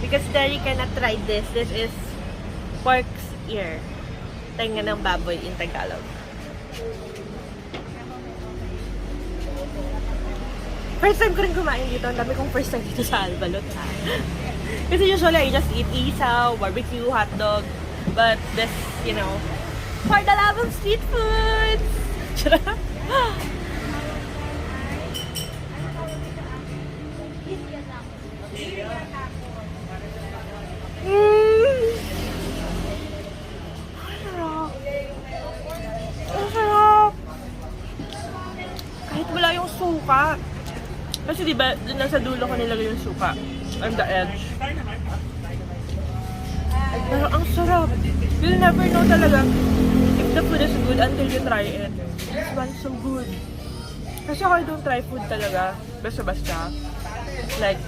Because Derry cannot try this. This is pork's ear. Tenga ng baboy in Tagalog. First time ko rin kumain dito. Ang dami kong first time dito sa Albalot, ha? Kasi usually I just eat isaw, barbecue, hotdog. But this, you know, for the love of street foods! Ang sarap! Kahit wala yung suka. Kasi diba, dun lang sa dulo ko nilagay yung suka. On the edge. Pero ang sarap. You'll never know talaga if the food is good until you try it. This one's so good. Kasi ako I don't try food talaga. Basta-basta. Like,